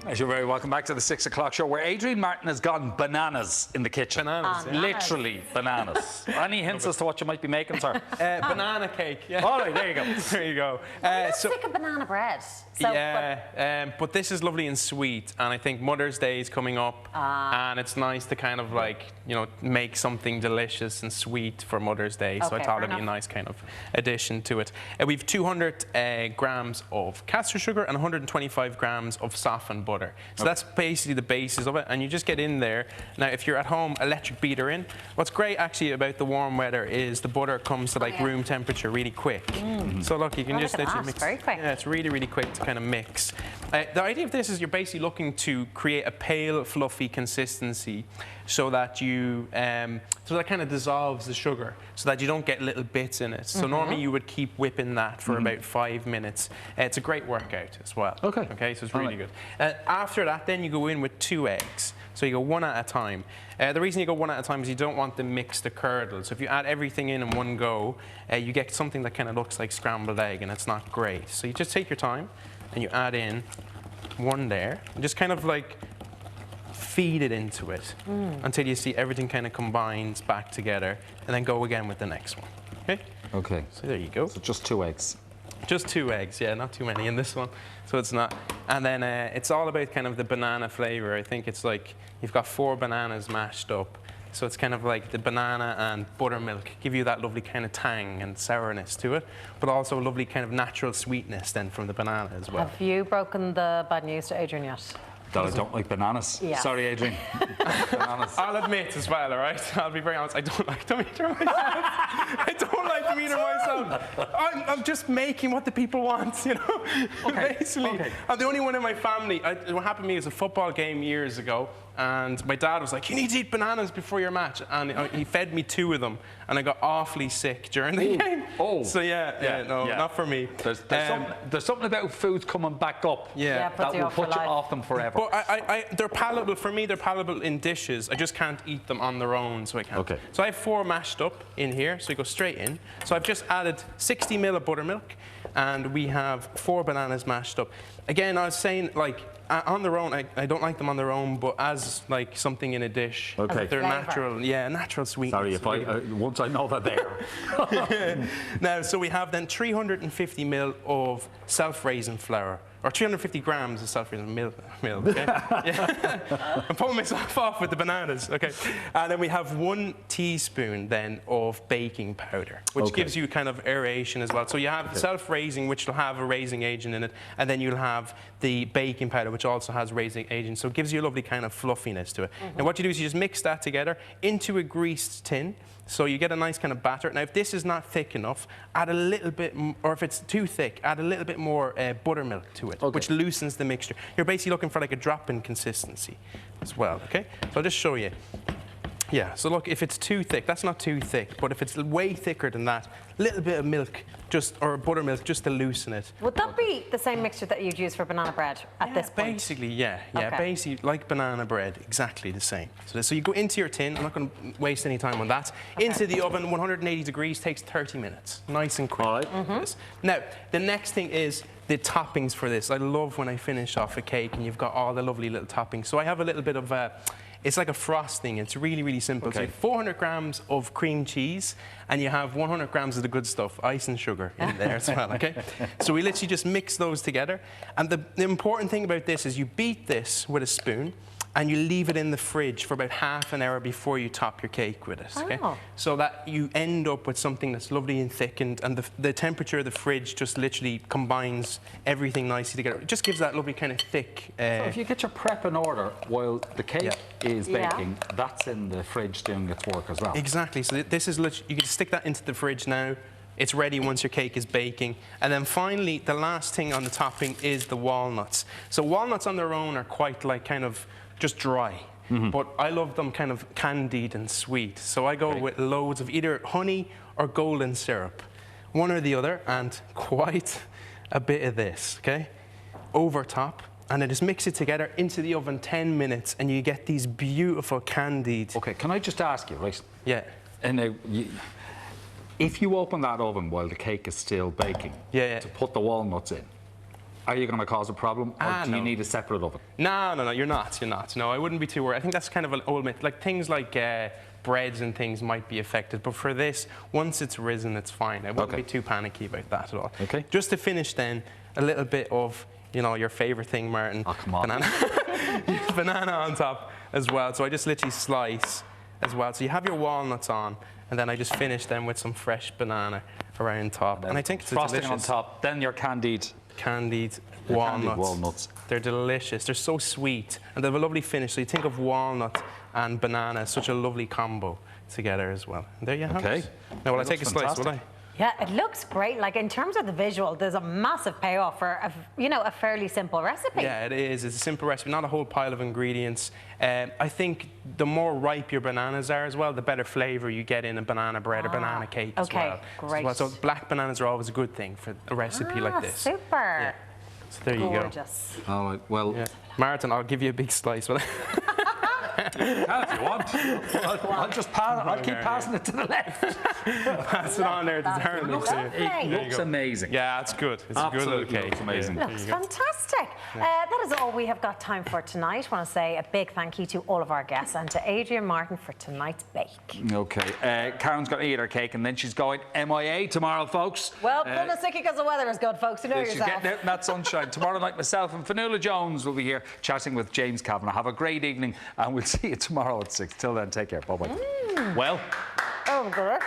As you're very welcome back to the 6 o'clock show, where Adrian Martin has gone bananas in the kitchen. Bananas, yeah. Literally bananas. Any hints as to what you might be making, sir? Banana cake, yeah. All right, there you go. There you go. I'm sick of banana bread. So, Yeah, but this is lovely and sweet, and I think Mother's Day is coming up, and it's nice to kind of like, you know, make something delicious and sweet for Mother's Day, so I thought it'd be a nice kind of addition to it. We've 200 grams of caster sugar and 125 grams of softened butter. So that's basically the basis of it, and you just get in there. Now, if you're at home, electric beater in. What's great actually about the warm weather is the butter comes to like room temperature really quick. So look, you can just literally mix. Very quick. Yeah, it's really, really quick to kind of mix. The idea of this is you're basically looking to create a pale, fluffy consistency so that you, so that kind of dissolves the sugar, so that you don't get little bits in it. So normally you would keep whipping that for about 5 minutes. It's a great workout as well. Okay, so it's really good. After that, then you go in with 2 eggs. So you go one at a time. The reason you go one at a time is you don't want the mix to curdle. So if you add everything in one go, you get something that kind of looks like scrambled egg, and it's not great. So you just take your time, and you add in one there, and just kind of like feed it into it until you see everything kind of combines back together, and then go again with the next one. Okay? Okay. So there you go. So just 2 eggs. Just 2 eggs, yeah, not too many in this one, so it's not. And then it's all about kind of the banana flavor. I think it's like you've got 4 bananas mashed up, so it's kind of like the banana and buttermilk give you that lovely kind of tang and sourness to it, but also a lovely kind of natural sweetness then from the banana as well. have you broken the bad news to Adrian yet? That I don't like bananas. Yeah. Sorry, Adrian. Bananas. I'll admit as well, all right? I'll be very honest, I don't like them either myself. I don't like them either myself. I'm just making what the people want, you know? Basically. I'm the only one in my family. What happened to me was a football game years ago, and my dad was like, you need to eat bananas before your match. And he fed me 2 of them, and I got awfully sick during the game. So not for me. There's something about foods coming back up that will put you off them forever. But they're palatable. For me, they're palatable in dishes. I just can't eat them on their own, so I can't. So I have 4 mashed up in here, so you go straight in. So I've just added 60 ml of buttermilk, and we have 4 bananas mashed up. Again, I was saying, like, on their own, I don't like them on their own, but as like something in a dish, they're natural, natural sweetness. Sorry, if once I know that they're. Now, so we have then 350 ml of self-raising flour, or 350 grams of self-raising milk. Okay? I'm pulling myself off with the bananas. Okay, and then we have 1 teaspoon then of baking powder, which gives you kind of aeration as well. So you have self-raising, which will have a raising agent in it, and then you'll have the baking powder, which also has raising agent. So it gives you a lovely kind of fluffiness to it. And what you do is you just mix that together into a greased tin. So you get a nice kind of batter. Now, if this is not thick enough, add a little bit, or if it's too thick, add a little bit more buttermilk to it, which loosens the mixture. You're basically looking for like a drop-in consistency as well, okay? So I'll just show you. Yeah, so look, if it's too thick, that's not too thick, but if it's way thicker than that, a little bit of milk, or buttermilk, just to loosen it. Would that be the same mixture that you'd use for banana bread at this point? Basically, basically like banana bread, exactly the same. So you go into your tin, I'm not going to waste any time on that, into the oven, 180 degrees, takes 30 minutes, nice and quick. All right. Now, the next thing is the toppings for this. I love when I finish off a cake and you've got all the lovely little toppings. So I have a little bit of it's like a frosting. It's really, really simple. So you have 400 grams of cream cheese, and you have 100 grams of the good stuff, icing sugar in there as well, okay? So we literally just mix those together. And the important thing about this is you beat this with a spoon, and you leave it in the fridge for about half an hour before you top your cake with it, okay? So that you end up with something that's lovely and thick, and the temperature of the fridge just literally combines everything nicely together. It just gives that lovely kind of thick... So if you get your prep in order while the cake is baking, that's in the fridge doing its work as well. Exactly. So this is literally... You can stick that into the fridge now. It's ready once your cake is baking. And then finally, the last thing on the topping is the walnuts. So walnuts on their own are quite like kind of just dry. But I love them kind of candied and sweet. So I go with loads of either honey or golden syrup. One or the other, and quite a bit of this, okay? Over top. And then just mix it together into the oven 10 minutes, and you get these beautiful candied... Okay, can I just ask you, right? Yeah. And if you open that oven while the cake is still baking, to put the walnuts in, Are you going to cause a problem, or do you no. need a separate oven? No, you're not. No, I wouldn't be too worried. I think that's kind of an old myth. Like things like breads and things might be affected, but for this, once it's risen, it's fine. I wouldn't be too panicky about that at all. Okay. Just to finish then, a little bit of, you know, your favorite thing, Martin. Oh, come on. Banana. Banana on top as well. So I just literally slice as well. So you have your walnuts on, and then I just finish them with some fresh banana around top. And I think it's frosting delicious. on top, then your candied walnuts. They're delicious. They're so sweet, and they have a lovely finish. So you think of walnut and banana, such a lovely combo together as well. And there you have it. Now, will I take a slice? Will I? Yeah, it looks great. Like in terms of the visual, there's a massive payoff for a fairly simple recipe. Yeah, it is. It's a simple recipe, not a whole pile of ingredients. I think the more ripe your bananas are as well, the better flavour you get in a banana bread or banana cake as well. Great. So black bananas are always a good thing for a recipe like this. Super. Yeah. So there you go. Gorgeous. All right, well... Yeah. Martin, I'll give you a big slice. Will I? If you want. I'll just pass. I'll keep passing it to the left. Pass it on there. It looks lovely. It looks amazing. Yeah, it's good. It's a good little cake. Looks amazing. Looks fantastic. That is all we have got time for tonight. I want to say a big thank you to all of our guests and to Adrian Martin for tonight's bake. Okay. Karen's going to eat her cake and then she's going MIA tomorrow, folks. Well, pull the sickie because the weather is good, folks. You know She's yourself. getting out in that sunshine. Tomorrow night, myself and Fionnuala Jones will be here chatting with James Kavanagh. Have a great evening and we'll see you tomorrow at 6. Till then, take care. Bye-bye. Well. Oh, good.